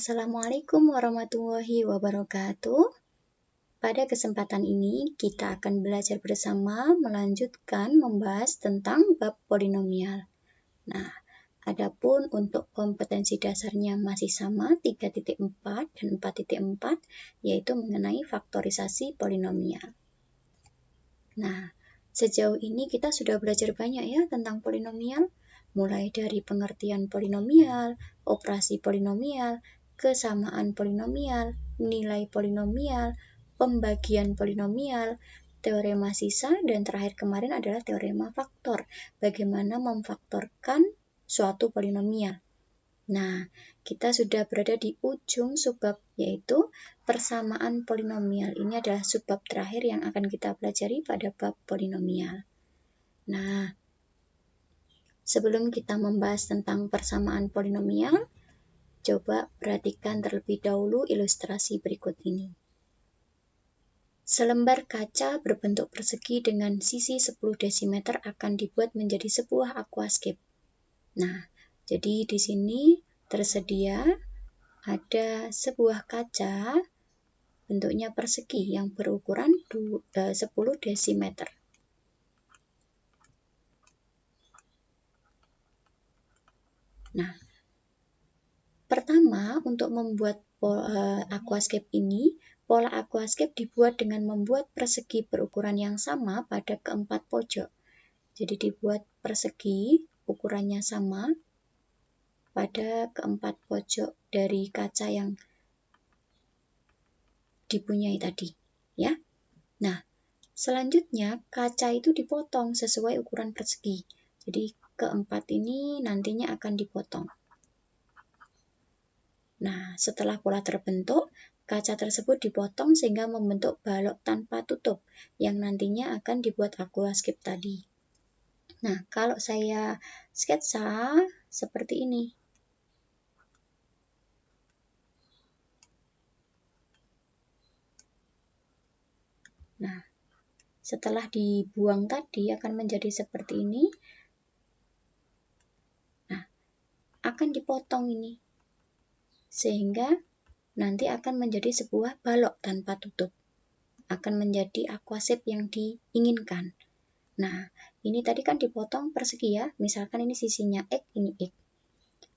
Assalamualaikum warahmatullahi wabarakatuh. Pada kesempatan ini, kita akan belajar bersama melanjutkan membahas tentang bab polinomial. Nah, adapun untuk kompetensi dasarnya masih sama 3.4 dan 4.4, yaitu mengenai faktorisasi polinomial. Nah, sejauh ini kita sudah belajar banyak ya tentang polinomial, mulai dari pengertian polinomial, operasi polinomial, kesamaan polinomial, nilai polinomial, pembagian polinomial, teorema sisa, dan terakhir kemarin adalah teorema faktor, bagaimana memfaktorkan suatu polinomial. Nah, kita sudah berada di ujung subbab, yaitu persamaan polinomial. Ini adalah subbab terakhir yang akan kita pelajari pada bab polinomial. Nah, sebelum kita membahas tentang persamaan polinomial, coba perhatikan terlebih dahulu ilustrasi berikut ini. Selembar kaca berbentuk persegi dengan sisi 10 desimeter akan dibuat menjadi sebuah aquascape. Nah, jadi di sini tersedia ada sebuah kaca bentuknya persegi yang berukuran 10 desimeter. Nah, pertama untuk membuat aquascape ini, pola aquascape dibuat dengan membuat persegi berukuran yang sama pada keempat pojok. Jadi dibuat persegi ukurannya sama pada keempat pojok dari kaca yang dipunyai tadi, ya. Nah, selanjutnya kaca itu dipotong sesuai ukuran persegi. Jadi keempat ini nantinya akan dipotong. Nah, setelah pola terbentuk, kaca tersebut dipotong sehingga membentuk balok tanpa tutup yang nantinya akan dibuat aquascape tadi. Nah, kalau saya sketsa seperti ini. Nah, setelah dibuang tadi akan menjadi seperti ini. Nah, akan dipotong ini. Sehingga nanti akan menjadi sebuah balok tanpa tutup. Akan menjadi aquascape yang diinginkan. Nah, ini tadi kan dipotong persegi ya. Misalkan ini sisinya X, ini X.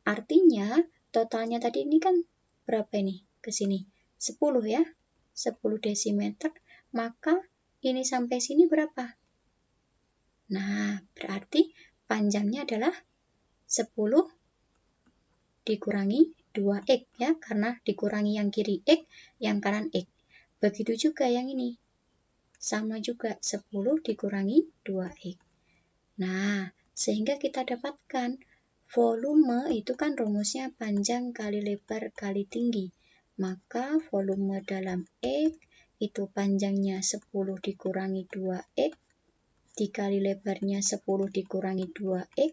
Artinya, totalnya tadi ini kan berapa ini? Ke sini. 10 ya. 10 desimeter. Maka ini sampai sini berapa? Nah, berarti panjangnya adalah 10 dikurangi 2X ya, karena dikurangi yang kiri X, yang kanan X. Begitu juga yang ini. Sama juga 10 dikurangi 2X. Nah, sehingga kita dapatkan volume itu kan rumusnya panjang kali lebar kali tinggi. Maka volume dalam X itu panjangnya 10 dikurangi 2X, dikali lebarnya 10 dikurangi 2X,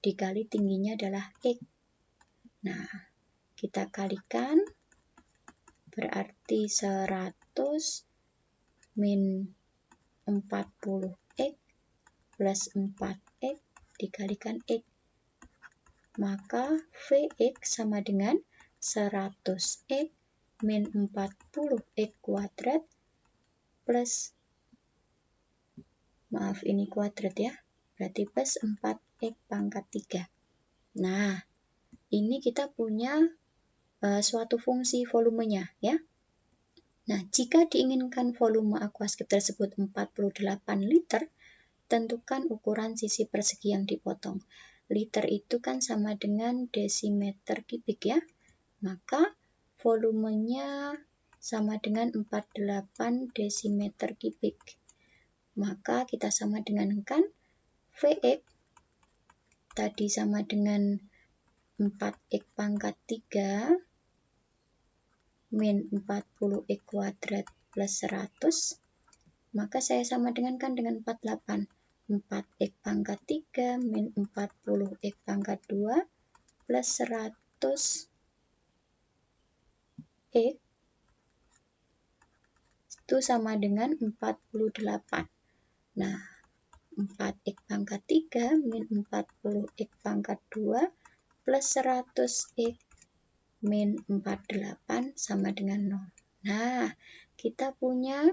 dikali tingginya adalah X. Nah, kita kalikan, berarti 100 min 40X plus 4X dikalikan X. Maka Vx sama dengan 100X min 40X kuadrat plus, maaf ini kuadrat ya, berarti plus 4X pangkat 3. Nah, ini kita punya suatu fungsi volumenya ya. Nah, jika diinginkan volume aquascape tersebut 48 liter, tentukan ukuran sisi persegi yang dipotong. Liter itu kan sama dengan desimeter kubik ya. Maka volumenya sama dengan 48 desimeter kubik. Maka kita sama dengankan Vx tadi sama dengan 4X pangkat 3 min 40X kuadrat plus 100. Maka saya sama dengankan dengan 48. 4X pangkat 3 min 40X pangkat 2 plus 100X itu sama dengan 48. Nah, 4X pangkat 3 min 40X pangkat 2 plus 100X min 48 sama dengan 0. Nah, kita punya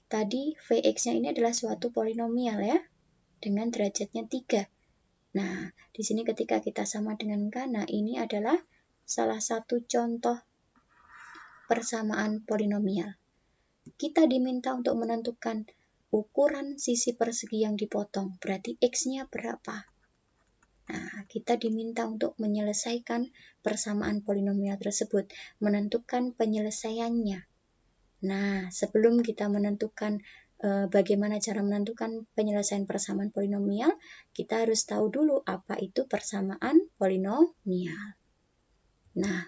tadi Vx-nya ini adalah suatu polinomial ya, dengan derajatnya 3. Nah, di sini ketika kita sama dengan K, nah ini adalah salah satu contoh persamaan polinomial. Kita diminta untuk menentukan ukuran sisi persegi yang dipotong, berarti X-nya berapa? Nah, kita diminta untuk menyelesaikan persamaan polinomial tersebut, menentukan penyelesaiannya. Nah, sebelum kita menentukan bagaimana cara menentukan penyelesaian persamaan polinomial, kita harus tahu dulu apa itu persamaan polinomial. Nah,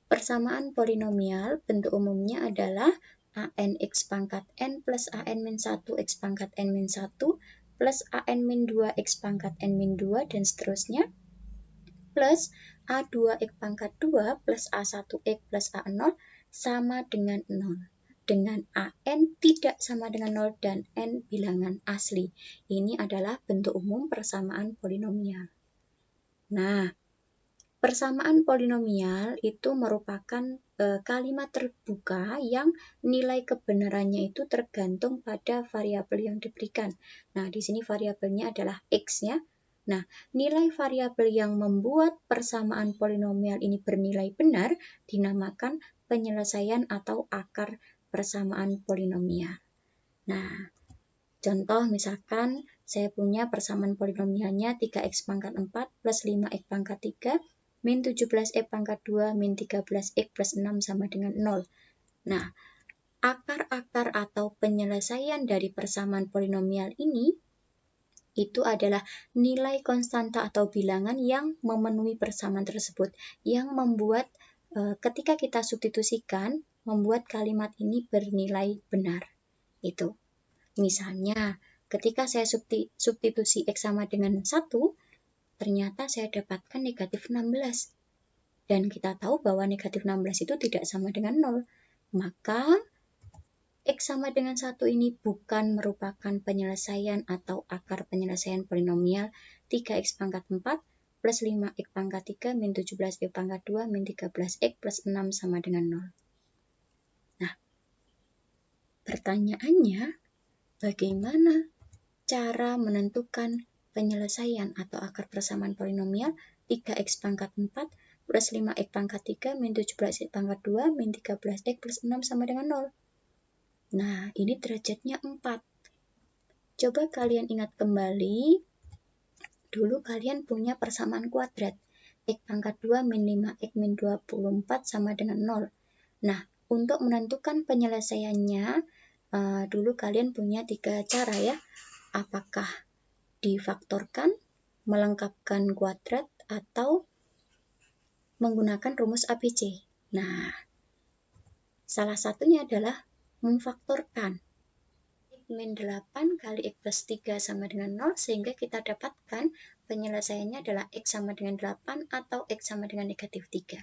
persamaan polinomial bentuk umumnya adalah an x pangkat n plus an min 1 x pangkat n min 1 plus an min 2 x pangkat n min 2 dan seterusnya plus a2 x pangkat 2 plus a1 x plus a0 sama dengan 0. Dengan an tidak sama dengan 0 dan n bilangan asli. Ini adalah bentuk umum persamaan polinomial. Nah, persamaan polinomial itu merupakan kalimat terbuka yang nilai kebenarannya itu tergantung pada variabel yang diberikan. Nah, di sini variabelnya adalah x ya. Nah, nilai variabel yang membuat persamaan polinomial ini bernilai benar dinamakan penyelesaian atau akar persamaan polinomial. Nah, contoh misalkan saya punya persamaan polinomialnya 3x pangkat 4 plus 5x pangkat 3 min 17x pangkat 2 min 13x plus 6 sama dengan 0. Nah, akar-akar atau penyelesaian dari persamaan polinomial ini itu adalah nilai konstanta atau bilangan yang memenuhi persamaan tersebut, yang membuat ketika kita substitusikan, membuat kalimat ini bernilai benar. Itu. Misalnya, ketika saya substitusi X sama dengan 1, ternyata saya dapatkan negatif 16. Dan kita tahu bahwa negatif 16 itu tidak sama dengan 0. Maka, X sama dengan 1 ini bukan merupakan penyelesaian atau akar penyelesaian polinomial 3X pangkat 4 plus 5X pangkat 3 min 17X pangkat 2 min 13X plus 6 sama dengan 0. Nah, pertanyaannya, bagaimana cara menentukan penyelesaian atau akar persamaan polinomial 3x pangkat 4 plus 5x pangkat 3 min 17x pangkat 2 min 13x plus 6 sama dengan 0. Nah, ini derajatnya 4. Coba kalian ingat kembali, dulu kalian punya persamaan kuadrat. X pangkat 2 min 5x min 24 sama dengan 0. Nah, untuk menentukan penyelesaiannya, dulu kalian punya 3 cara ya. Apakah difaktorkan, melengkapkan kuadrat, atau menggunakan rumus ABC. Nah, salah satunya adalah memfaktorkan. X min 8 kali X plus 3 sama dengan 0, sehingga kita dapatkan penyelesaiannya adalah X sama dengan 8 atau X sama dengan negatif 3.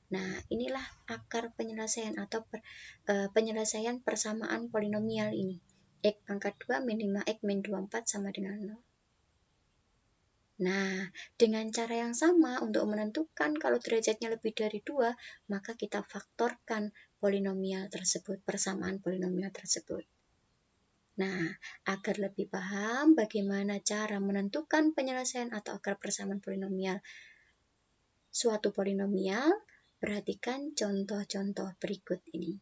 Nah, inilah akar penyelesaian atau penyelesaian persamaan polinomial ini. X pangkat 2 min 5X min 24 sama dengan 0. Nah, dengan cara yang sama untuk menentukan kalau derajatnya lebih dari 2, maka kita faktorkan polinomial tersebut, persamaan polinomial tersebut. Nah, agar lebih paham bagaimana cara menentukan penyelesaian atau akar persamaan polinomial suatu polinomial, perhatikan contoh-contoh berikut ini.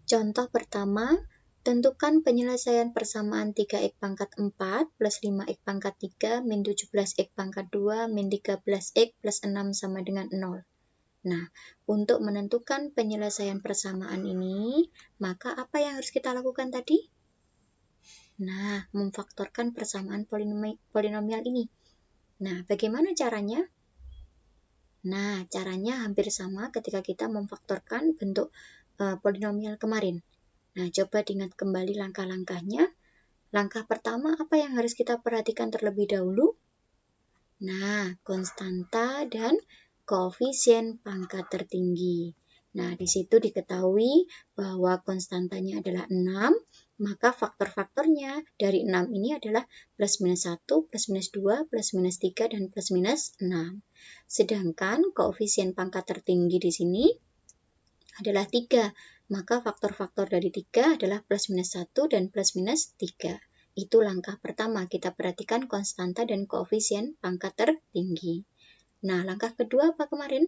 Contoh pertama, tentukan penyelesaian persamaan 3x pangkat 4 plus 5x pangkat 3 min 17x pangkat 2 min 13x plus 6 sama dengan 0. Nah, untuk menentukan penyelesaian persamaan ini, maka apa yang harus kita lakukan tadi? Nah, memfaktorkan persamaan polinomial ini. Nah, bagaimana caranya? Nah, caranya hampir sama ketika kita memfaktorkan bentuk polinomial kemarin. Nah, coba diingat kembali langkah-langkahnya. Langkah pertama, apa yang harus kita perhatikan terlebih dahulu? Nah, konstanta dan koefisien pangkat tertinggi. Nah, di situ diketahui bahwa konstantanya adalah 6, maka faktor-faktornya dari 6 ini adalah plus minus 1, plus minus 2, plus minus 3, dan plus minus 6. Sedangkan koefisien pangkat tertinggi di sini adalah 3, maka faktor-faktor dari 3 adalah plus minus 1 dan plus minus 3. Itu langkah pertama, kita perhatikan konstanta dan koefisien pangkat tertinggi. Nah, langkah kedua apa kemarin?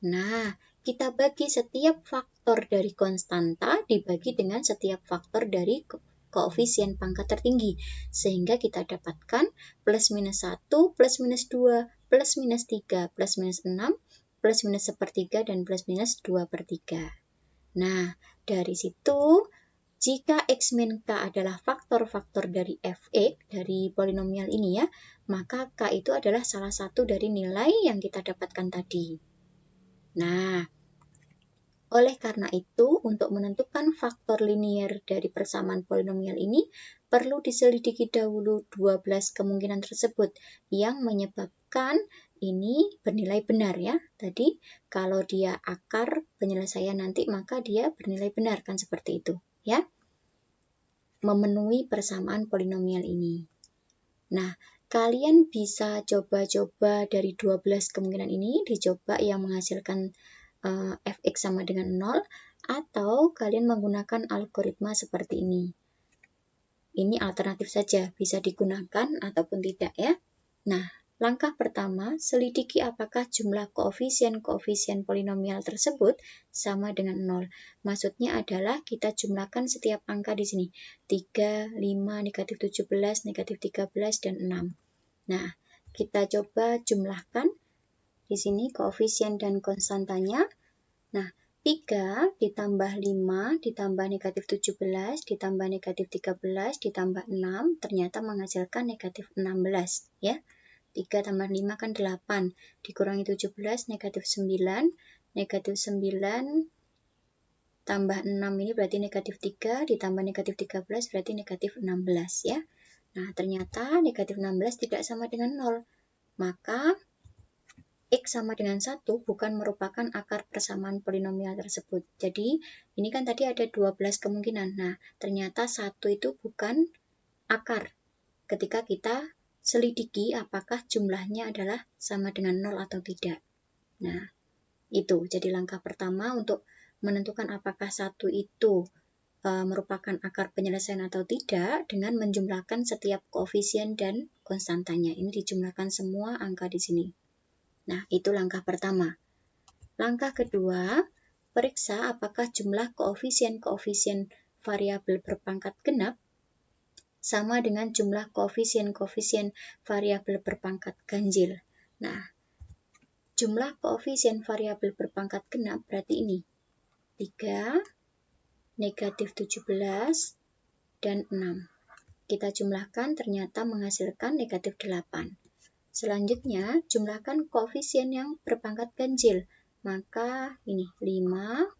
Nah, kita bagi setiap faktor dari konstanta dibagi dengan setiap faktor dari koefisien pangkat tertinggi. Sehingga kita dapatkan plus minus 1, plus minus 2, plus minus 3, plus minus 6, plus minus sepertiga, dan plus minus 2/3. Nah, dari situ, jika X min K adalah faktor-faktor dari Fx, dari polinomial ini ya, maka K itu adalah salah satu dari nilai yang kita dapatkan tadi. Nah, oleh karena itu, untuk menentukan faktor linier dari persamaan polinomial ini, perlu diselidiki dahulu 12 kemungkinan tersebut yang menyebabkan ini bernilai benar ya. Tadi, kalau dia akar penyelesaian nanti, maka dia bernilai benar, kan seperti itu ya. Memenuhi persamaan polinomial ini. Nah, kalian bisa coba-coba dari 12 kemungkinan ini, dicoba yang menghasilkan Fx sama dengan 0, atau kalian menggunakan algoritma seperti ini. Ini alternatif saja, bisa digunakan ataupun tidak ya. Nah, langkah pertama, selidiki apakah jumlah koefisien-koefisien polinomial tersebut sama dengan 0. Maksudnya adalah kita jumlahkan setiap angka di sini. 3, 5, negatif 17, negatif 13, dan 6. Nah, kita coba jumlahkan di sini koefisien dan konstantanya. Nah, 3 ditambah 5 ditambah negatif 17 ditambah negatif 13 ditambah 6 ternyata menghasilkan negatif 16 ya. 3 tambah 5 kan 8, dikurangi 17 negatif 9, negatif 9 tambah 6 ini berarti negatif 3 ditambah negatif 13 berarti negatif 16 ya. Nah, ternyata negatif 16 tidak sama dengan 0. Maka X sama dengan 1 bukan merupakan akar persamaan polinomial tersebut. Jadi, ini kan tadi ada 12 kemungkinan. Nah, ternyata 1 itu bukan akar. Ketika kita selidiki apakah jumlahnya adalah sama dengan 0 atau tidak. Nah, itu. Jadi langkah pertama untuk menentukan apakah 1 itu merupakan akar penyelesaian atau tidak dengan menjumlahkan setiap koefisien dan konstantanya. Ini dijumlahkan semua angka di sini. Nah, itu langkah pertama. Langkah kedua, periksa apakah jumlah koefisien-koefisien variabel berpangkat genap sama dengan jumlah koefisien-koefisien variabel berpangkat ganjil. Nah, jumlah koefisien variabel berpangkat genap berarti ini. 3, negatif 17, dan 6. Kita jumlahkan ternyata menghasilkan negatif 8. Selanjutnya, jumlahkan koefisien yang berpangkat ganjil. Maka ini 5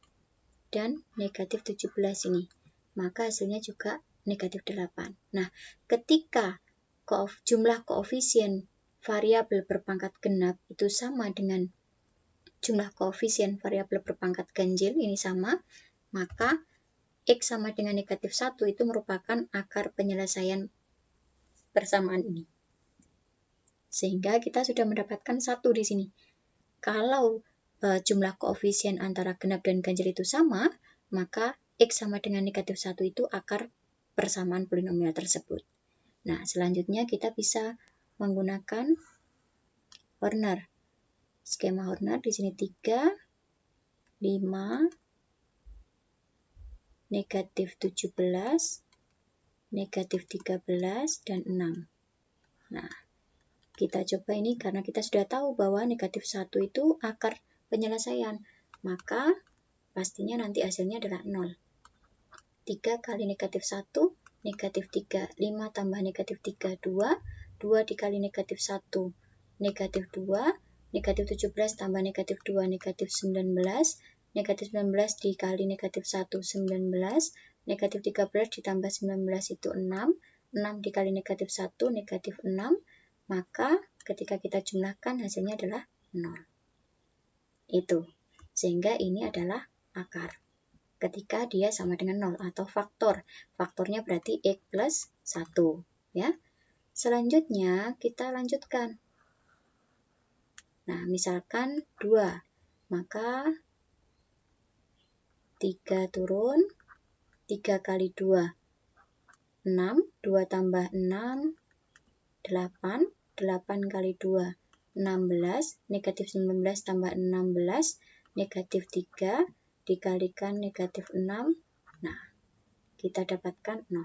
dan negatif 17 ini. Maka hasilnya juga negatif 8. Nah, ketika jumlah koefisien variabel berpangkat genap itu sama dengan jumlah koefisien variabel berpangkat ganjil, ini sama, maka X sama dengan negatif 1 itu merupakan akar penyelesaian persamaan ini. Sehingga kita sudah mendapatkan 1 di sini. Kalau jumlah koefisien antara genap dan ganjil itu sama, maka X sama dengan negatif 1 itu akar persamaan polinomial tersebut. Nah, selanjutnya kita bisa menggunakan Horner. Skema Horner di sini 3, 5, negatif 17, negatif 13, dan 6. Nah, kita coba ini karena kita sudah tahu bahwa negatif 1 itu akar penyelesaian. Maka pastinya nanti hasilnya adalah 0. 3 kali negatif 1, negatif 3. 5 tambah negatif 3, 2. 2 dikali negatif 1, negatif 2. Negatif 17 tambah negatif 2, negatif 19. Negatif 19 dikali negatif 1, 19. Negatif 13 ditambah 19 itu 6. 6 dikali negatif 1, negatif 6. Maka ketika kita jumlahkan hasilnya adalah 0. Itu. Sehingga ini adalah akar. ketika dia sama dengan 0 atau faktor. Faktornya berarti X plus 1. Ya. Selanjutnya kita lanjutkan. Nah, misalkan 2. Maka 3 turun, 3 kali 2, 6, 2 tambah 6, 8, 8 kali 2, 16, negatif 19 tambah 16, negatif 3, dikalikan negatif 6, nah, kita dapatkan 0.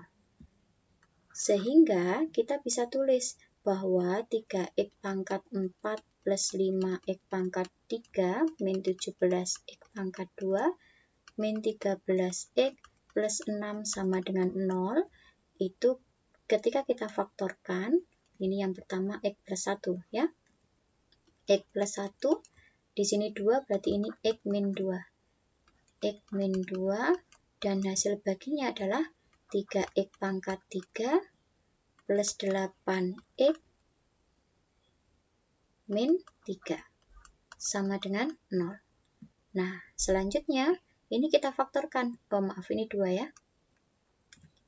Sehingga kita bisa tulis bahwa 3x pangkat 4 plus 5x pangkat 3 min 17x pangkat 2 min 13x plus 6 sama dengan 0, itu ketika kita faktorkan, ini yang pertama x plus 1 ya. X plus 1, di sini 2 berarti ini x min 2. X min 2 dan hasil baginya adalah 3x pangkat 3 plus 8x min 3 sama dengan 0. Nah, selanjutnya ini kita faktorkan. Oh, maaf, ini 2 ya.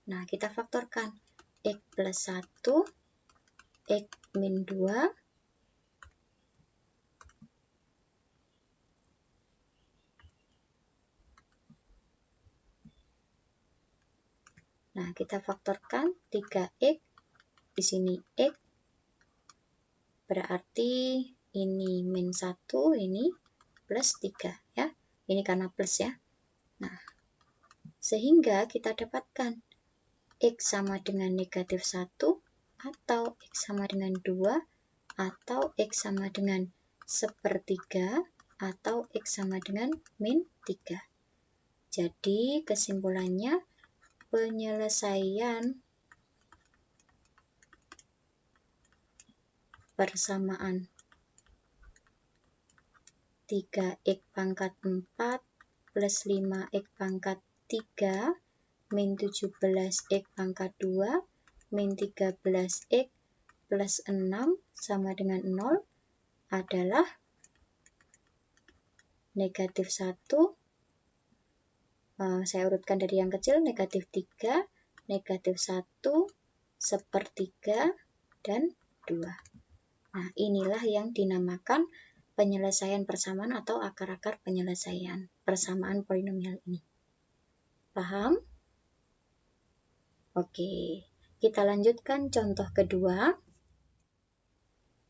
Nah, kita faktorkan. X plus 1, X min 2, nah, kita faktorkan 3x, di sini x, berarti ini min 1, ini plus 3 ya. Ini karena plus ya. Nah, sehingga kita dapatkan X sama dengan negatif 1, atau X sama dengan 2, atau X sama dengan sepertiga, atau X sama dengan min 3. Jadi kesimpulannya, penyelesaian persamaan 3x pangkat 4 plus 5x pangkat 3 min 17x pangkat 2 min 13x plus 6 sama dengan 0 adalah negatif 1, saya urutkan dari yang kecil, negatif 3, negatif 1, sepertiga, dan 2. Nah, inilah yang dinamakan penyelesaian persamaan atau akar-akar penyelesaian persamaan polinomial ini. Paham? Oke, kita lanjutkan contoh kedua.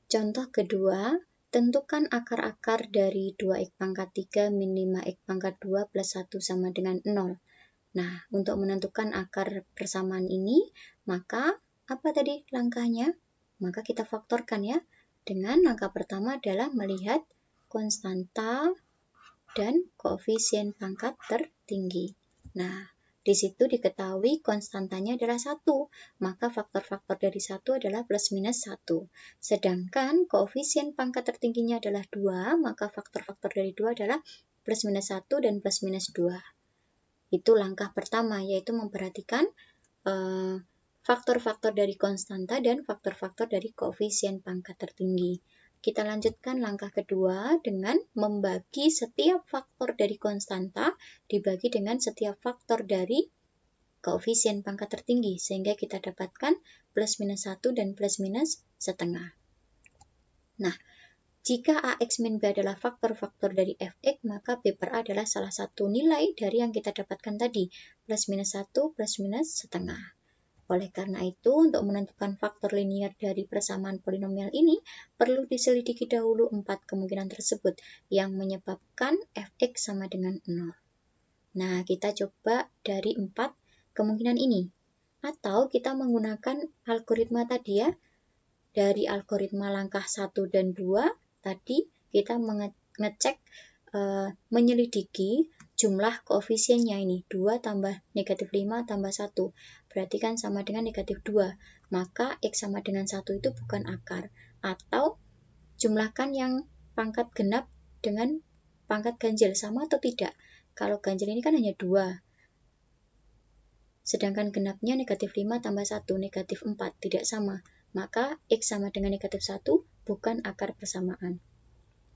Contoh kedua, tentukan akar-akar dari 2x pangkat 3 min 5x pangkat 2 plus 1 sama dengan 0. Nah, untuk menentukan akar persamaan ini, maka apa tadi langkahnya? Maka kita faktorkan ya. Dengan langkah pertama adalah melihat konstanta dan koefisien pangkat tertinggi. Nah, di situ diketahui konstantanya adalah 1, maka faktor-faktor dari 1 adalah plus minus 1. Sedangkan koefisien pangkat tertingginya adalah 2, maka faktor-faktor dari 2 adalah plus minus 1 dan plus minus 2. Itu langkah pertama, yaitu memperhatikan faktor-faktor dari konstanta dan faktor-faktor dari koefisien pangkat tertinggi. Kita lanjutkan langkah kedua dengan membagi setiap faktor dari konstanta dibagi dengan setiap faktor dari koefisien pangkat tertinggi, sehingga kita dapatkan plus minus 1 dan plus minus setengah. Nah, jika AX min B adalah faktor-faktor dari Fx, maka B per A adalah salah satu nilai dari yang kita dapatkan tadi, plus minus 1, plus minus setengah. Oleh karena itu, untuk menentukan faktor linier dari persamaan polinomial ini, perlu diselidiki dahulu 4 kemungkinan tersebut yang menyebabkan Fx sama dengan 0. Nah, kita coba dari 4 kemungkinan ini. Atau kita menggunakan algoritma tadi ya. Dari algoritma langkah 1 dan 2, tadi kita mengecek, menyelidiki jumlah koefisiennya ini, 2 tambah negatif 5 tambah 1, berarti kan sama dengan negatif 2, maka X sama dengan 1 itu bukan akar. Atau jumlahkan yang pangkat genap dengan pangkat ganjil, sama atau tidak? Kalau ganjil ini kan hanya 2, sedangkan genapnya negatif 5 tambah 1, negatif 4, tidak sama. Maka X sama dengan negatif 1 bukan akar persamaan.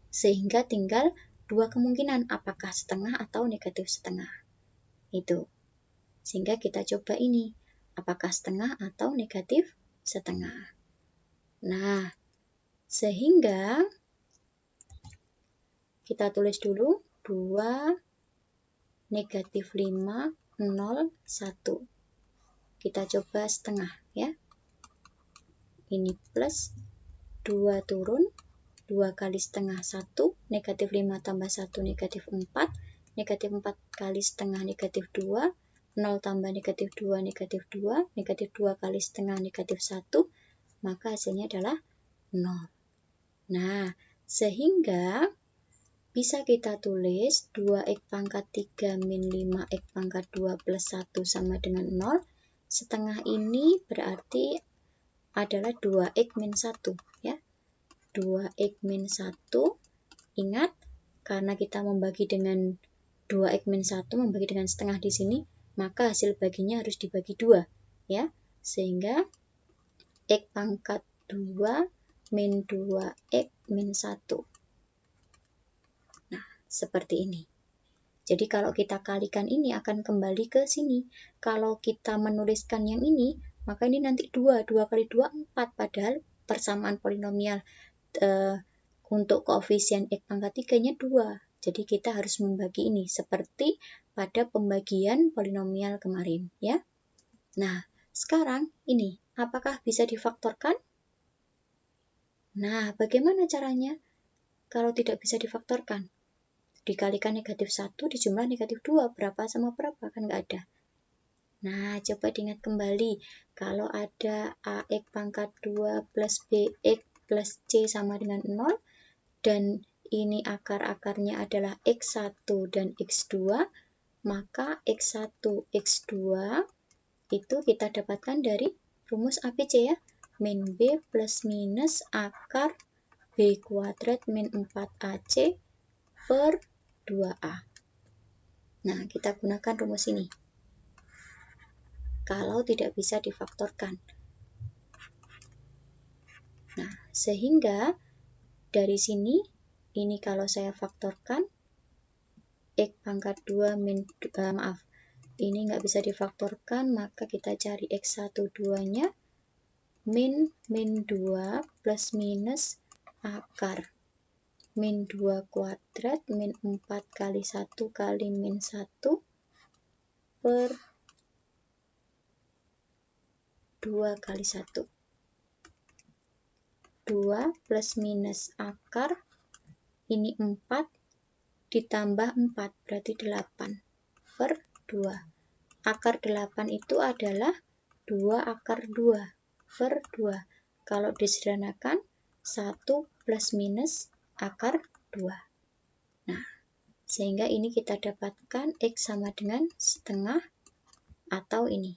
Sehingga tinggal 2 kemungkinan, apakah setengah atau negatif setengah. Itu. Sehingga kita coba ini, apakah setengah atau negatif setengah. Nah, sehingga kita tulis dulu 2, negatif 5, 0, 1. Kita coba setengah ya. Ini plus, 2 turun, 2 kali setengah 1, negatif 5 tambah 1, negatif 4, negatif 4 kali setengah negatif 2, 0 tambah negatif 2, negatif 2, negatif 2 kali setengah negatif 1, maka hasilnya adalah 0. Nah, sehingga bisa kita tulis 2x pangkat 3 min 5x pangkat 2 plus 1 sama dengan 0. Setengah ini berarti adalah 2x min 1 ya. 2x min 1. Ingat, karena kita membagi dengan 2x min 1, membagi dengan setengah di sini, maka hasil baginya harus dibagi 2 ya. Sehingga x pangkat 2 min 2x min 1. Seperti ini. Jadi kalau kita kalikan ini akan kembali ke sini. Kalau kita menuliskan yang ini, maka ini nanti 2. 2 kali 2, 4. Padahal persamaan polinomial untuk koefisien x pangkat 3-nya 2. Jadi kita harus membagi ini seperti pada pembagian polinomial kemarin. Ya. Nah, sekarang ini, apakah bisa difaktorkan? Nah, bagaimana caranya? Kalau tidak bisa difaktorkan, dikalikan negatif 1 dijumlah negatif 2. Berapa sama berapa? Kan nggak ada. Nah, coba diingat kembali. Kalau ada AX pangkat 2 plus BX plus C sama dengan 0, dan ini akar-akarnya adalah X1 dan X2, maka X1, X2 itu kita dapatkan dari rumus ABC ya. Min B plus minus akar B kuadrat min 4AC per 2A. Nah, kita gunakan rumus ini. Kalau tidak bisa difaktorkan. Nah, sehingga dari sini, ini kalau saya faktorkan, x pangkat 2 min, ini nggak bisa difaktorkan, maka kita cari x1 2-nya, min 2 plus minus akar min 2 kuadrat min 4 kali 1 kali min 1 per 2 kali 1. 2 plus minus akar, ini 4 ditambah 4 berarti 8 per 2. Akar 8 itu adalah 2 akar 2 per 2. Kalau disederhanakan 1 plus minus akar 2. Nah, sehingga ini kita dapatkan X sama dengan setengah atau ini.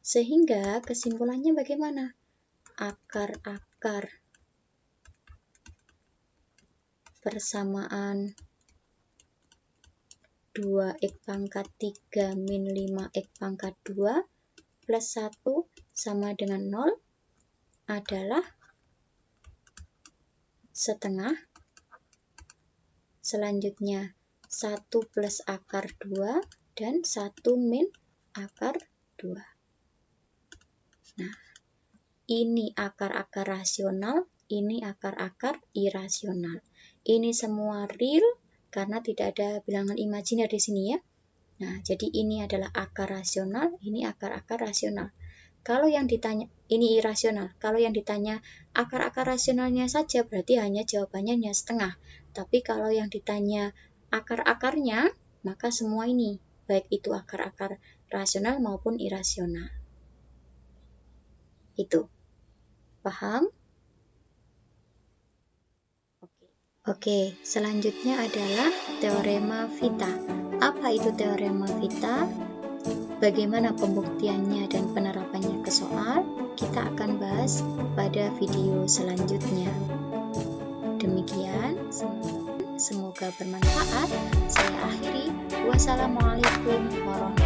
Sehingga kesimpulannya bagaimana? Akar-akar persamaan 2x pangkat 3 min 5x pangkat 2 plus 1 sama dengan 0 adalah setengah. Selanjutnya 1 plus akar 2 dan 1 min akar 2. Nah, ini akar-akar rasional, ini akar-akar irasional. Ini semua real karena tidak ada bilangan imajiner di sini ya. Nah, jadi ini adalah akar rasional, ini akar-akar rasional. Kalau yang ditanya, ini irasional. Kalau yang ditanya akar-akar rasionalnya saja, berarti hanya jawabannya hanya setengah. Tapi kalau yang ditanya akar-akarnya, maka semua ini, baik itu akar-akar rasional maupun irasional. Itu. Paham? Oke, selanjutnya adalah teorema Vita. Apa itu teorema Vita? Bagaimana pembuktiannya dan penerapannya ke soal? Kita akan bahas pada video selanjutnya. Demikian, semoga bermanfaat. Saya akhiri. Wassalamualaikum warahmatullahi wabarakatuh.